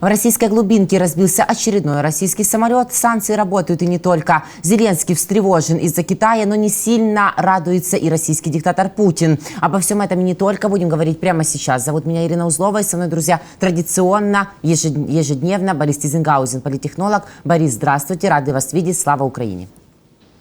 В российской глубинке разбился очередной российский самолет. Санкции работают и не только. Зеленский встревожен из-за Китая, но не сильно радуется и российский диктатор Путин. Обо всем этом и не только будем говорить прямо сейчас. Зовут меня Ирина Узлова, и со мной, друзья, традиционно, ежедневно Борис Тизенгаузен, политтехнолог. Борис, здравствуйте, рады вас видеть. Слава Украине!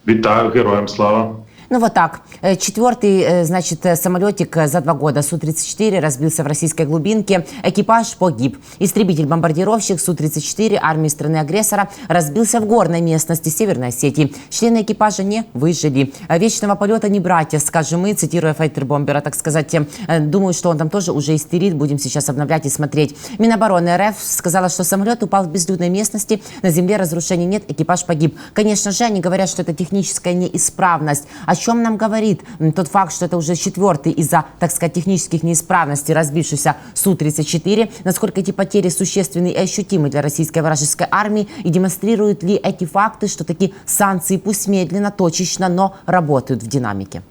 Витаю, героям слава! Ну вот так. Четвертый, значит, самолетик за 2 года Су-34 разбился в российской глубинке. Экипаж погиб. Истребитель-бомбардировщик Су-34 армии страны-агрессора разбился в горной местности Северной Осетии. Члены экипажа не выжили. Вечного полета не братья, скажем мы, цитируя файтер-бомбера, так сказать. Думаю, что он там тоже уже истерит. Будем сейчас обновлять и смотреть. Минобороны РФ сказала, что самолет упал в безлюдной местности. На земле разрушений нет, экипаж погиб. Конечно же, они говорят, что это техническая неисправность. О чем нам говорит тот факт, что это уже 4-й из-за, так сказать, технических неисправностей разбившийся Су-34? Насколько эти потери существенны и ощутимы для российской вражеской армии? И демонстрируют ли эти факты, что такие санкции, пусть медленно, точечно, но работают в динамике?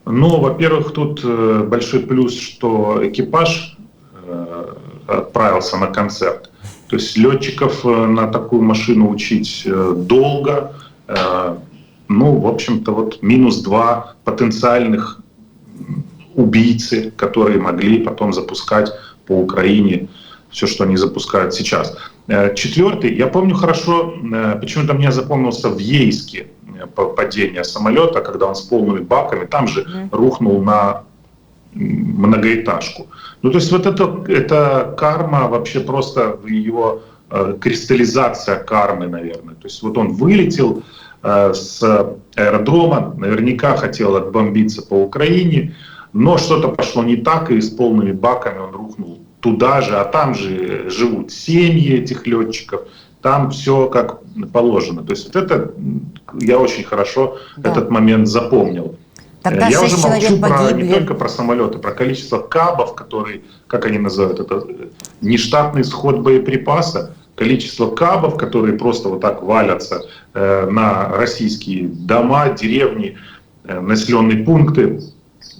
Ну, во-первых, тут большой плюс, что экипаж отправился на концерт. То есть летчиков на такую машину учить долго. Ну, в общем-то, вот -2 потенциальных убийцы, которые могли потом запускать по Украине все, что они запускают сейчас. 4-й, я помню хорошо, почему-то мне запомнился в Ейске падение самолета, когда он с полными баками, там же рухнул на многоэтажку. Ну, то есть вот это карма, вообще просто его кристаллизация кармы, наверное. То есть вот он вылетел с аэродрома, наверняка хотел отбомбиться по Украине, но что-то пошло не так, и с полными баками он рухнул туда же, а там же живут семьи этих летчиков, там все как положено. То есть вот это я очень хорошо этот момент запомнил. Тогда я уже молчу погибли. не только про самолеты, про количество кабов, которые, как они называют это, нештатный сход боеприпаса. Количество кабов, которые просто вот так валятся на российские дома, деревни, населенные пункты.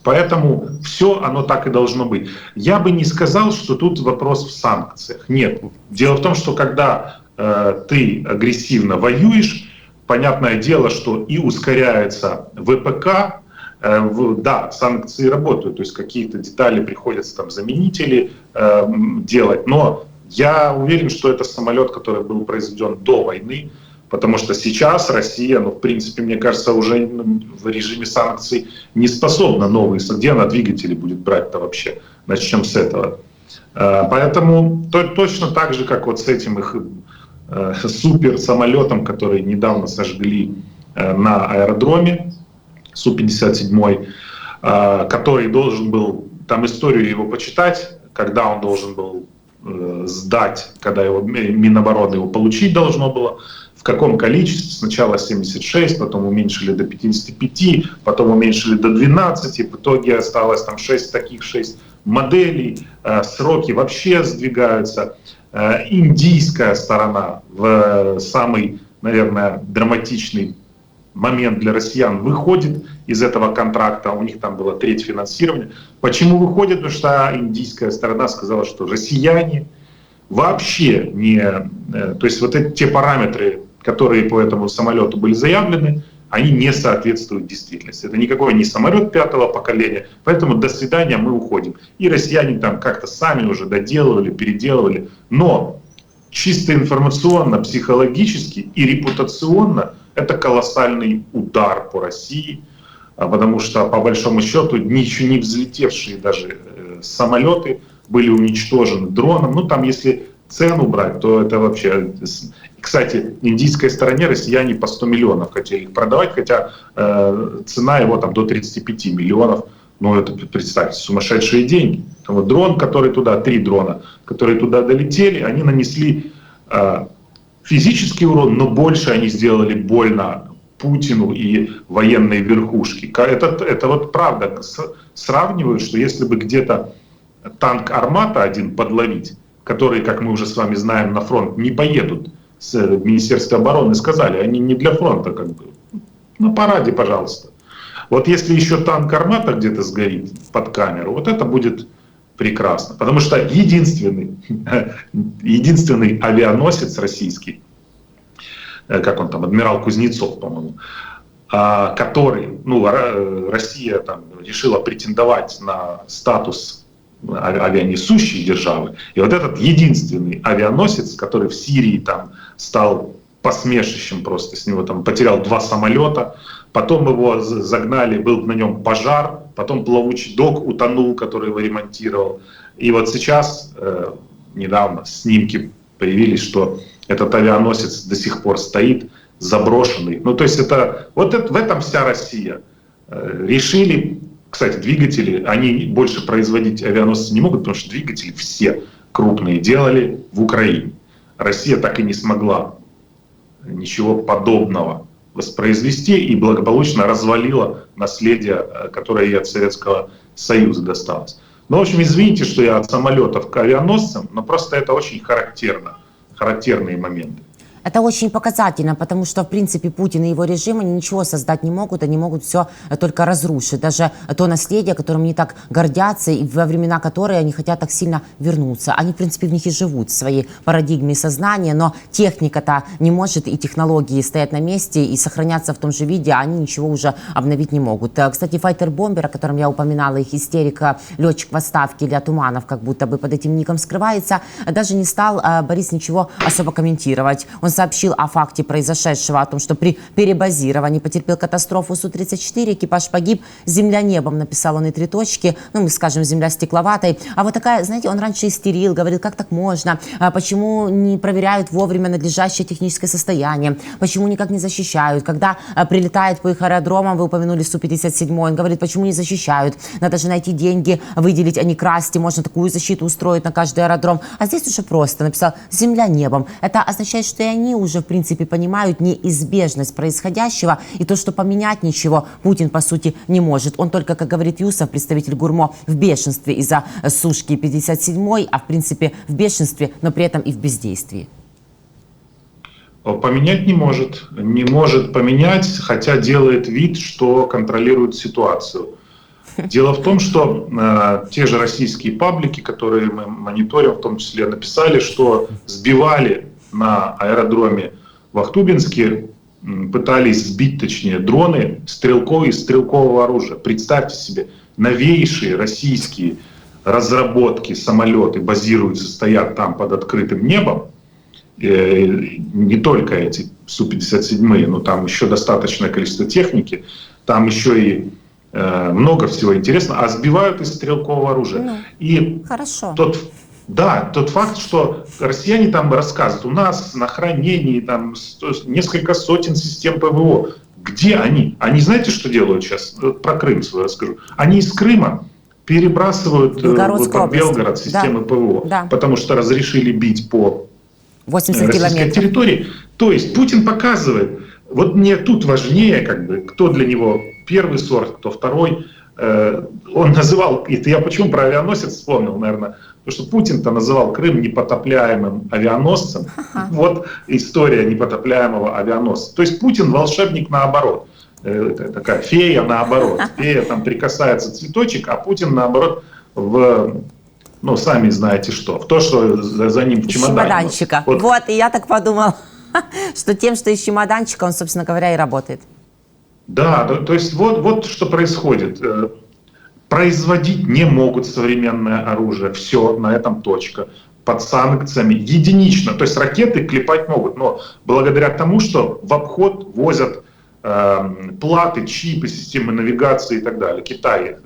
Поэтому все оно так и должно быть. Я бы не сказал, что тут вопрос в санкциях. Нет. Дело в том, что когда ты агрессивно воюешь, понятное дело, что и ускоряется ВПК, да, санкции работают, то есть какие-то детали приходится там заменители делать, но я уверен, что это самолет, который был произведен до войны, потому что сейчас Россия, ну, в принципе, мне кажется, уже в режиме санкций не способна новые. Где она двигатели будет брать-то вообще? Начнем с этого. Поэтому точно так же, как вот с этим их суперсамолетом, который недавно сожгли на аэродроме, Су-57, который должен был, там историю его почитать, когда он должен был сдать, когда его Минобороны его получить должно было, в каком количестве, сначала 76, потом уменьшили до 55, потом уменьшили до 12, в итоге осталось там 6 моделей, сроки вообще сдвигаются. Индийская сторона в самый, наверное, драматичный момент для россиян выходит из этого контракта, у них там было треть финансирования. Почему выходит? Потому что индийская сторона сказала, что россияне вообще не... То есть вот те параметры, которые по этому самолету были заявлены, они не соответствуют действительности. Это никакой не самолет 5-го поколения, поэтому до свидания, мы уходим. И россияне там как-то сами уже доделывали, переделывали. Но чисто информационно, психологически и репутационно это колоссальный удар по России, потому что, по большому счету, еще не взлетевшие даже самолеты были уничтожены дроном. Ну, там, если цену брать, то это вообще... Кстати, индийской стороне россияне по 100 миллионов хотели их продавать, хотя цена его там до 35 миллионов. Ну, это, представьте, сумасшедшие деньги. Вот дрон, который туда, 3 дрона, которые туда долетели, они нанесли физический урон, но больше они сделали больно Путину и военной верхушке. Это вот правда. Сравнивают, что если бы где-то танк «Армата» один подловить, который, как мы уже с вами знаем, на фронт не поедут, с Министерства обороны сказали, они не для фронта, как бы, на параде, пожалуйста. Вот если еще танк «Армата» где-то сгорит под камеру, вот это будет прекрасно. Потому что единственный авианосец российский, как он там, адмирал Кузнецов, по-моему, который, Россия там решила претендовать на статус авианесущей державы. И вот этот единственный авианосец, который в Сирии там стал посмешищем просто, с него там потерял 2 самолета, потом его загнали, был на нем пожар, потом плавучий док утонул, который его ремонтировал. И вот сейчас, недавно, снимки появились, что этот авианосец до сих пор стоит, заброшенный. То есть в этом вся Россия. Решили, кстати, двигатели, они больше производить авианосцы не могут, потому что двигатели все крупные делали в Украине. Россия так и не смогла ничего подобного воспроизвести и благополучно развалила наследие, которое ей от Советского Союза досталось. В общем, извините, что я от самолетов к авианосцам, но просто это очень характерные моменты. Это очень показательно, потому что, в принципе, Путин и его режим, они ничего создать не могут, они могут все только разрушить. Даже то наследие, которым они так гордятся, и во времена которые они хотят так сильно вернуться. Они, в принципе, в них и живут, в своей парадигме сознания, но техника-то не может, и технологии стоят на месте, и сохраняться в том же виде, они ничего уже обновить не могут. Кстати, файтер-бомбер, о котором я упоминала, их истерика, летчик в отставке Илья Туманов, как будто бы под этим ником скрывается, даже не стал Борис ничего особо комментировать. Он сообщил о факте произошедшего, о том, что при перебазировании потерпел катастрофу Су-34, экипаж погиб, земля небом, написал он и 3 точки, мы скажем, земля стекловатой. А вот такая, знаете, он раньше истерил, говорил, как так можно, почему не проверяют вовремя надлежащее техническое состояние, почему никак не защищают, когда прилетает по их аэродромам, вы упомянули Су-57, он говорит, почему не защищают, надо же найти деньги, выделить, а не красть, и можно такую защиту устроить на каждый аэродром. А здесь уже просто написал земля небом. Это означает, что и они уже, в принципе, понимают неизбежность происходящего и то, что поменять ничего Путин, по сути, не может. Он только, как говорит Юсов, представитель ГУРМО, в бешенстве из-за сушки 57-й, а, в принципе, в бешенстве, но при этом и в бездействии. Поменять не может. Не может поменять, хотя делает вид, что контролирует ситуацию. Дело в том, что те же российские паблики, которые мы мониторим, в том числе написали, что сбивали на аэродроме в Ахтубинске, пытались сбить, точнее, дроны из стрелкового оружия. Представьте себе, новейшие российские разработки, самолеты базируются, стоят там под открытым небом. Не только эти Су-57, но там еще достаточное количество техники, там еще и много всего интересного, а сбивают из стрелкового оружия. И хорошо. Тот факт, что россияне там рассказывают, у нас на хранении там несколько сотен систем ПВО. Где они? Они знаете, что делают сейчас? Про Крым свой расскажу. Они из Крыма перебрасывают в Белгород системы ПВО, потому что разрешили бить по 80 российской территории. То есть Путин показывает, вот мне тут важнее, кто для него первый сорт, кто второй. Он называл, это я почему про авианосец вспомнил, наверное, потому что Путин-то называл Крым непотопляемым авианосцем. Вот история непотопляемого авианосца. То есть Путин волшебник наоборот. Это такая фея наоборот. Фея там прикасается цветочек, а Путин наоборот сами знаете что. В то, что за ним в чемодане. Чемоданчика. Вот, и я так подумал, что тем, что из чемоданчика, он, собственно говоря, и работает. Да, то есть вот что происходит. Производить не могут современное оружие. Все, на этом точка. Под санкциями. Единично. То есть ракеты клепать могут. Но благодаря тому, что в обход возят платы, чипы, системы навигации и так далее. Китай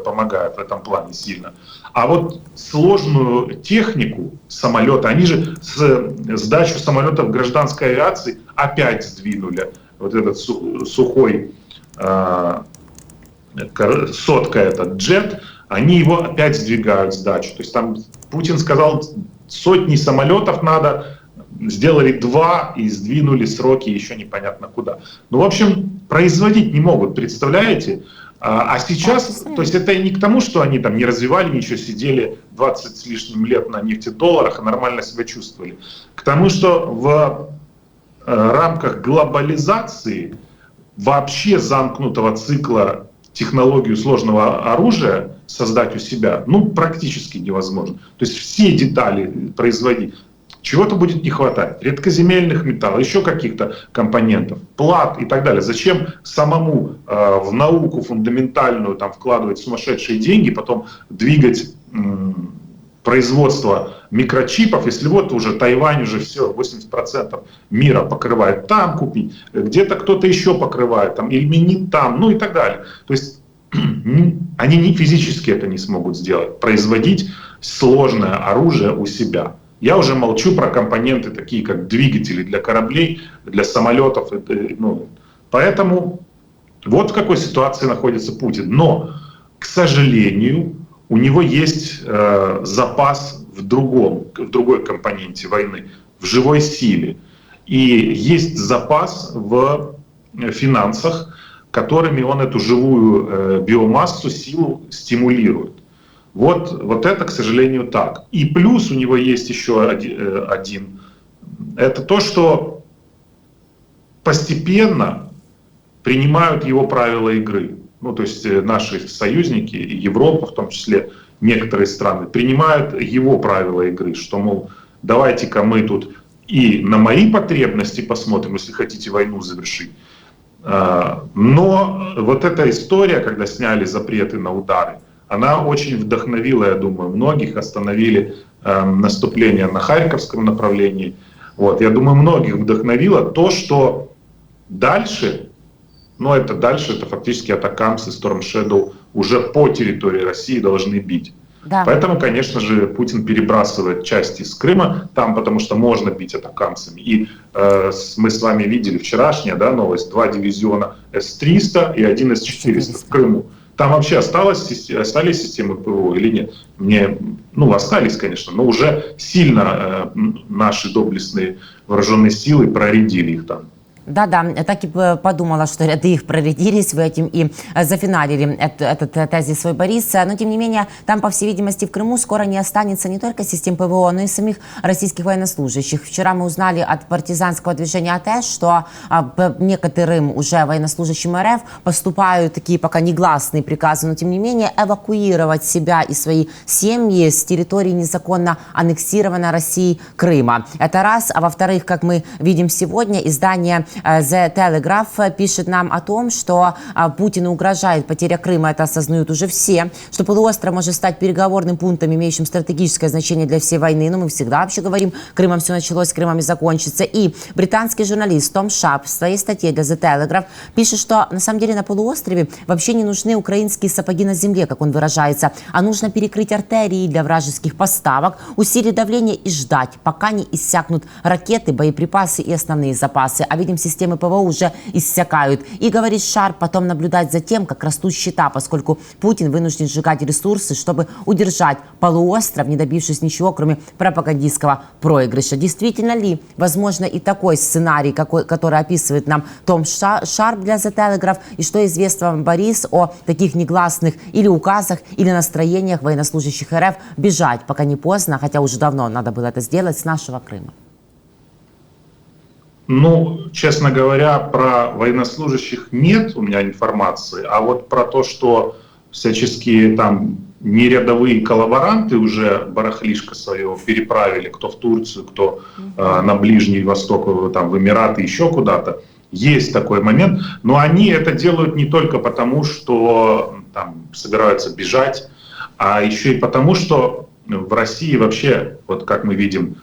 помогает в этом плане сильно. А вот сложную технику самолета, они же сдачу самолетов гражданской авиации опять сдвинули. Вот этот сухой сотка, этот джет, они его опять сдвигают сдачу. То есть там Путин сказал, сотни самолетов надо, сделали 2 и сдвинули сроки еще непонятно куда. В общем, производить не могут, представляете? А сейчас, то есть это не к тому, что они там не развивали ничего, сидели 20 с лишним лет на нефтедолларах и нормально себя чувствовали. К тому, что в рамках глобализации вообще замкнутого цикла технологию сложного оружия создать у себя, ну, практически невозможно. То есть все детали производить. Чего-то будет не хватать. Редкоземельных металлов, еще каких-то компонентов, плат и так далее. Зачем самому в науку фундаментальную там, вкладывать сумасшедшие деньги, потом двигать производство микрочипов, если вот уже Тайвань уже все, 80% мира покрывает, там купить, где-то кто-то еще покрывает, там, ильменит там, ну и так далее. То есть они не физически это не смогут сделать, производить сложное оружие у себя. Я уже молчу про компоненты, такие как двигатели для кораблей, для самолетов. Ну, поэтому вот в какой ситуации находится Путин. Но, к сожалению, у него есть запас в другой компоненте войны, в живой силе. И есть запас в финансах, которыми он эту живую биомассу, силу стимулирует. Вот это, к сожалению, так. И плюс у него есть еще один. Это то, что постепенно принимают его правила игры. Ну, то есть наши союзники, и Европа в том числе, некоторые страны, принимают его правила игры, что, мол, давайте-ка мы тут и на мои потребности посмотрим, если хотите войну завершить. Но вот эта история, когда сняли запреты на удары, она очень вдохновила, я думаю, многих, остановили наступление на Харьковском направлении. Вот, я думаю, многих вдохновило то, что дальше, ну это фактически атакамсы, Storm Shadow уже по территории России должны бить. Да. Поэтому, конечно же, Путин перебрасывает части с Крыма там, потому что можно бить атакамсами. И мы с вами видели вчерашняя новость, 2 дивизиона С-300 и 1 С-400 в Крыму. Там вообще остались системы ПВО или нет? Остались, конечно, но уже сильно наши доблестные вооруженные силы проредили их там. Да, я так и подумала, что ряды их проредились, вы этим и зафиналили этот тезис свой, Борис. Но, тем не менее, там, по всей видимости, в Крыму скоро не останется не только систем ПВО, но и самих российских военнослужащих. Вчера мы узнали от партизанского движения АТЭШ, что некоторым уже военнослужащим РФ поступают такие пока негласные приказы, но, тем не менее, эвакуировать себя и свои семьи с территории незаконно аннексированной Россией Крыма. Это раз. А во-вторых, как мы видим сегодня, издание The Telegraph пишет нам о том, что Путину угрожает потеря Крыма, это осознают уже все, что полуостров может стать переговорным пунктом, имеющим стратегическое значение для всей войны. Но мы всегда вообще говорим, Крымом все началось, Крымом и закончится. И британский журналист Том Шап в своей статье для The Telegraph пишет, что на самом деле на полуострове вообще не нужны украинские сапоги на земле, как он выражается, а нужно перекрыть артерии для вражеских поставок, усилить давление и ждать, пока не иссякнут ракеты, боеприпасы и основные запасы. А видим, системы ПВО уже иссякают. И, говорит Шарп, потом наблюдать за тем, как растут счета, поскольку Путин вынужден сжигать ресурсы, чтобы удержать полуостров, не добившись ничего, кроме пропагандистского проигрыша. Действительно ли возможно и такой сценарий, который описывает нам Том Шарп для The Telegraph? И что известно вам, Борис, о таких негласных или указах, или настроениях военнослужащих РФ бежать, пока не поздно, хотя уже давно надо было это сделать, с нашего Крыма? Честно говоря, про военнослужащих нет у меня информации, а вот про то, что всяческие там нерядовые коллаборанты уже барахлишко свое переправили, кто в Турцию, кто на Ближний Восток, там в Эмираты, еще куда-то, есть такой момент, но они это делают не только потому, что там собираются бежать, а еще и потому, что в России вообще, вот как мы видим,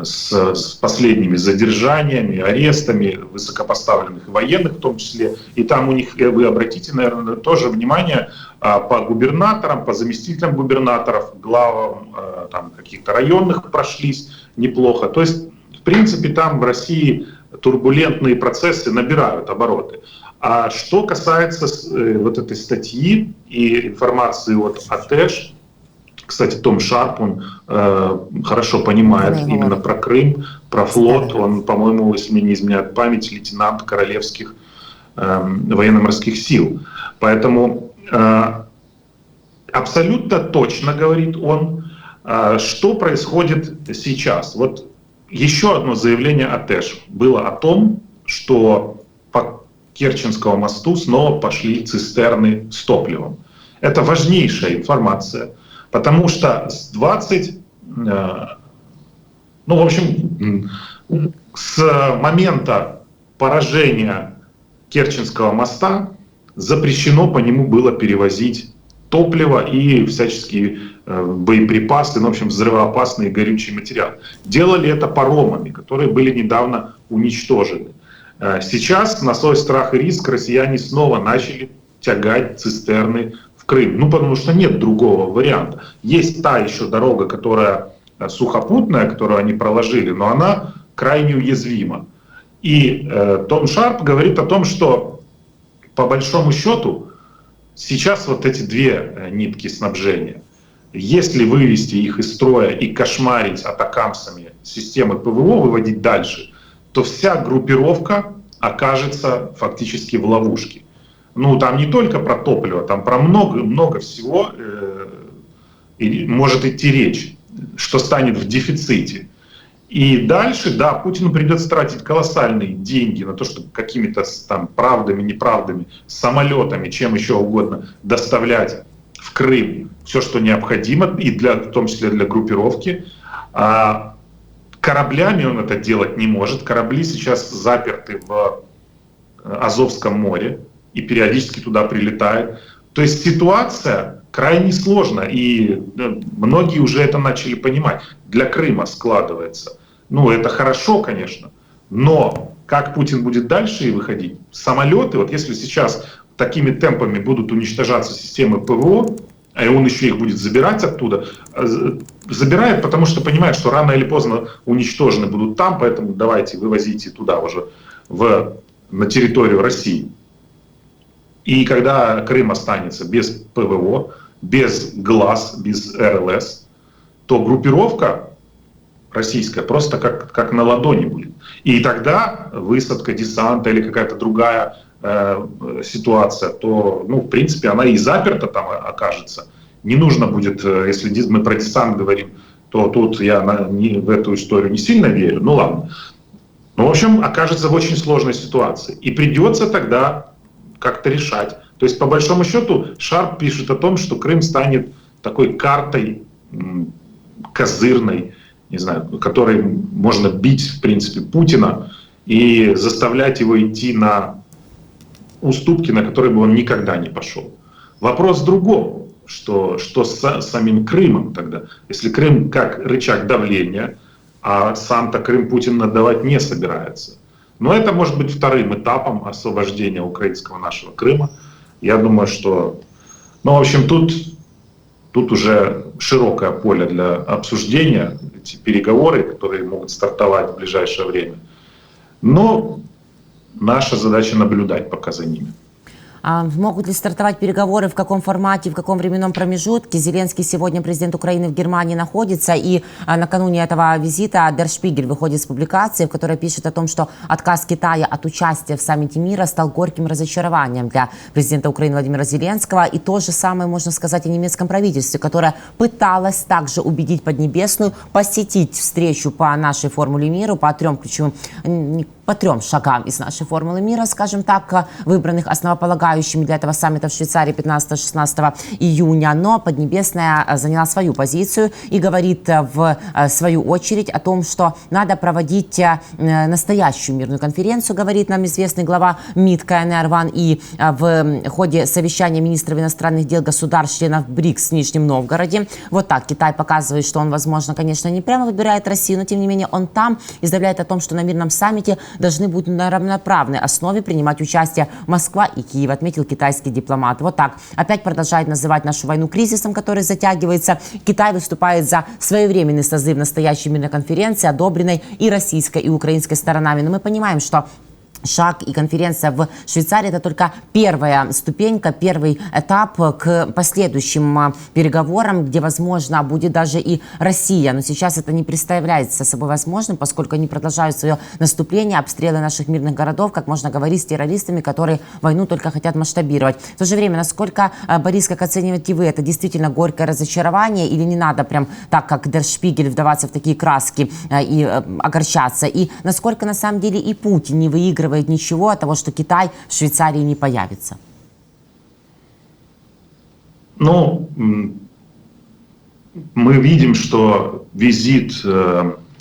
с последними задержаниями, арестами высокопоставленных военных в том числе. И там у них, вы обратите, наверное, тоже внимание, по губернаторам, по заместителям губернаторов, главам там, каких-то районных прошлись неплохо. То есть, в принципе, там в России турбулентные процессы набирают обороты. А что касается вот этой статьи и информации от АТЭШ, кстати, Том Шарп, он хорошо понимает именно про Крым, про флот. Он, по-моему, если мне не изменяет память, лейтенант Королевских военно-морских сил. Поэтому абсолютно точно, говорит он, что происходит сейчас. Вот еще одно заявление АТЭШ было о том, что по Керченскому мосту снова пошли цистерны с топливом. Это важнейшая информация, потому что ну, в общем, с момента поражения Керченского моста запрещено по нему было перевозить топливо и всяческие боеприпасы, ну, в общем, взрывоопасные горючие материалы. Делали это паромами, которые были недавно уничтожены. Сейчас на свой страх и риск россияне снова начали тягать цистерны в Крым. Ну, потому что нет другого варианта. Есть та еще дорога, которая сухопутная, которую они проложили, но она крайне уязвима. И Том Шарп говорит о том, что по большому счету сейчас вот эти две нитки снабжения, если вывести их из строя и кошмарить атакамсами системы ПВО, выводить дальше, то вся группировка окажется фактически в ловушке. Ну, там не только про топливо, там про много всего может идти речь, что станет в дефиците. И дальше, да, Путину придется тратить колоссальные деньги на то, чтобы какими-то там правдами, неправдами, самолетами, чем еще угодно доставлять в Крым все, что необходимо, и в том числе для группировки. А кораблями он это делать не может. Корабли сейчас заперты в Азовском море и периодически туда прилетают. То есть ситуация крайне сложная, и многие уже это начали понимать. Для Крыма складывается. Ну, это хорошо, конечно, но как Путин будет дальше выходить? Самолеты, вот если сейчас такими темпами будут уничтожаться системы ПВО, а он еще их будет забирать оттуда, забирает, потому что понимает, что рано или поздно уничтожены будут там, поэтому давайте вывозите туда уже, на территорию России. И когда Крым останется без ПВО, без ГЛАС, без РЛС, то группировка российская просто как на ладони будет. И тогда высадка десанта или какая-то другая ситуация, то, ну, в принципе, она и заперта там окажется. Не нужно будет, если мы про десант говорим, то тут я в эту историю не сильно верю, ну ладно. Ну, в общем, окажется в очень сложной ситуации. И придется тогда как-то решать. То есть, по большому счету, Шарп пишет о том, что Крым станет такой картой козырной, не знаю, которой можно бить, в принципе, Путина и заставлять его идти на уступки, на которые бы он никогда не пошел. Вопрос в другом, что с самим Крымом тогда. Если Крым как рычаг давления, а сам-то Крым Путин отдавать не собирается. Но это может быть вторым этапом освобождения украинского нашего Крыма. Я думаю, что, ну, в общем, тут уже широкое поле для обсуждения, эти переговоры, которые могут стартовать в ближайшее время. Но наша задача наблюдать пока за ними. Могут ли стартовать переговоры, в каком формате, в каком временном промежутке? Зеленский сегодня, президент Украины, в Германии находится, и накануне этого визита Der Spiegel выходит с публикацией, в которой пишет о том, что отказ Китая от участия в саммите мира стал горьким разочарованием для президента Украины Владимира Зеленского. И то же самое можно сказать о немецком правительстве, которое пыталось также убедить Поднебесную посетить встречу по нашей формуле мира, по трем шагам из нашей формулы мира, скажем так, выбранных основополагающими для этого саммита в Швейцарии 15-16 июня. Но Поднебесная заняла свою позицию и говорит в свою очередь о том, что надо проводить настоящую мирную конференцию, говорит нам известный глава МИД КНР Ван И в ходе совещания министров иностранных дел государств-членов БРИКС в Нижнем Новгороде. Вот так Китай показывает, что он, возможно, конечно, не прямо выбирает Россию, но тем не менее он там и заявляет о том, что на мирном саммите должны будут на равноправной основе принимать участие Москва и Киев, отметил китайский дипломат. Вот так. Опять продолжает называть нашу войну кризисом, который затягивается. Китай выступает за своевременный созыв настоящей мирной конференции, одобренной и российской, и украинской сторонами. Но мы понимаем, что шаг и конференция в Швейцарии – это только первая ступенька, первый этап к последующим переговорам, где, возможно, будет даже и Россия. Но сейчас это не представляется собой возможным, поскольку они продолжают свое наступление, обстрелы наших мирных городов, как можно говорить с террористами, которые войну только хотят масштабировать. В то же время, насколько, Борис, как оцениваете вы, это действительно горькое разочарование или не надо прям так, как Der Spiegel, вдаваться в такие краски и огорчаться? И насколько, на самом деле, и Путин не выигрывает ничего от того, что Китай в Швейцарии не появится? Ну, мы видим, что визит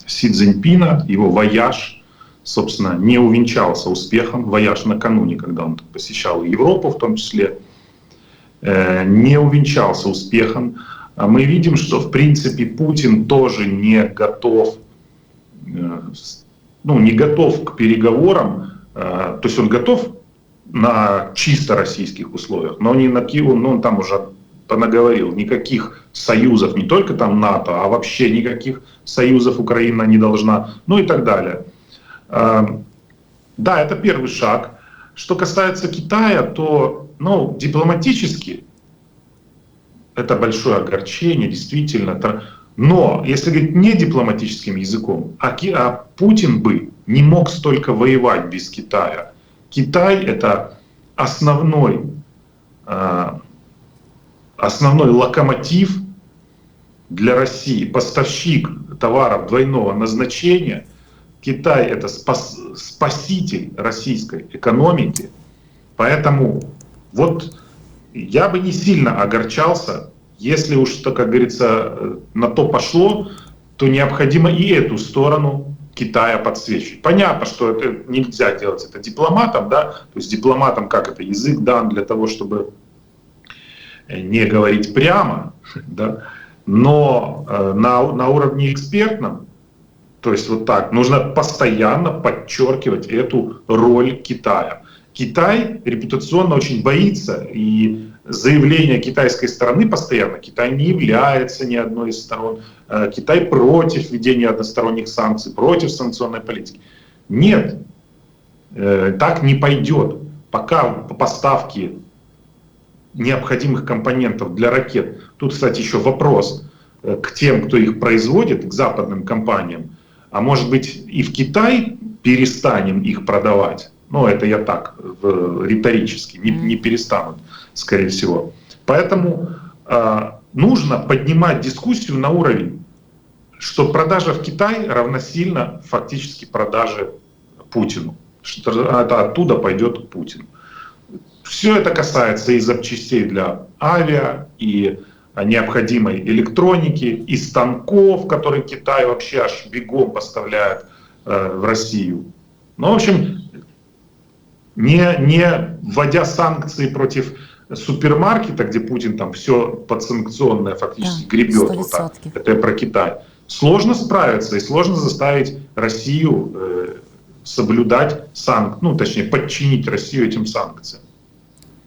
Си Цзиньпина, его вояж, собственно, не увенчался успехом. Вояж накануне, когда он посещал Европу в том числе, не увенчался успехом. Мы видим, что, в принципе, Путин тоже не готов, не готов к переговорам. То есть он готов на чисто российских условиях, но не на Киев, он там уже понаговорил, никаких союзов, не только там НАТО, а вообще никаких союзов Украина не должна, ну и так далее. Да, это первый шаг. Что касается Китая, то дипломатически это большое огорчение, действительно. Но если говорить не дипломатическим языком, а Путин бы не мог столько воевать без Китая. Китай — это основной локомотив для России, поставщик товаров двойного назначения. Китай — это спаситель российской экономики. Поэтому вот я бы не сильно огорчался, если уж, как говорится, на то пошло, то необходимо и эту сторону Китая подсвечивать. Понятно, что это нельзя делать это дипломатом, да, то есть дипломатам как это язык дан для того, чтобы не говорить прямо, да, но на уровне экспертном, то есть вот так, нужно постоянно подчеркивать эту роль Китая. Китай репутационно очень боится, и заявление китайской стороны постоянно: Китай не является ни одной из сторон, Китай против введения односторонних санкций, против санкционной политики. Нет, так не пойдет. Пока поставки необходимых компонентов для ракет, тут, кстати, еще вопрос к тем, кто их производит, к западным компаниям, а может быть и в Китай перестанем их продавать? Это я так, риторически, не перестанут, скорее всего. Поэтому нужно поднимать дискуссию на уровень, что продажа в Китай равносильно фактически продаже Путину, что это оттуда пойдет к Путину. Все это касается и запчастей для авиа, и необходимой электроники, и станков, которые Китай вообще аж бегом поставляет в Россию. В общем, не вводя санкции против супермаркета, где Путин там все подсанкционное фактически гребет, вот так, это я про Китай, сложно справиться и сложно заставить Россию соблюдать точнее подчинить Россию этим санкциям.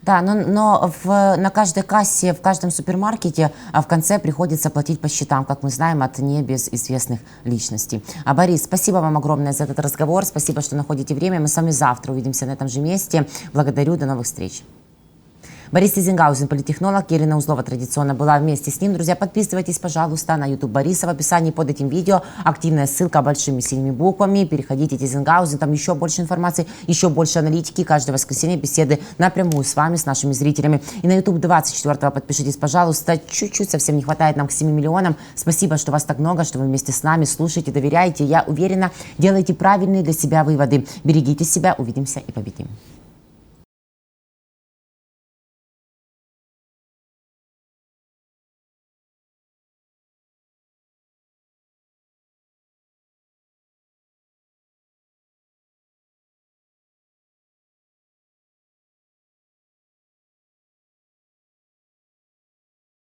Да, но на каждой кассе, в каждом супермаркете в конце приходится платить по счетам, как мы знаем, от небезызвестных личностей. Борис, спасибо вам огромное за этот разговор, спасибо, что находите время. Мы с вами завтра увидимся на этом же месте. Благодарю, до новых встреч. Борис Тизенгаузен, политтехнолог, Ирина Узлова традиционно была вместе с ним. Друзья, подписывайтесь, пожалуйста, на YouTube Бориса. В описании под этим видео активная ссылка большими синими буквами. Переходите, Тизенгаузен, там еще больше информации, еще больше аналитики. Каждое воскресенье беседы напрямую с вами, с нашими зрителями. И на YouTube 24-го подпишитесь, пожалуйста. Чуть-чуть совсем не хватает нам к 7 миллионам. Спасибо, что вас так много, что вы вместе с нами слушаете, доверяете. Я уверена, делайте правильные для себя выводы. Берегите себя, увидимся и победим.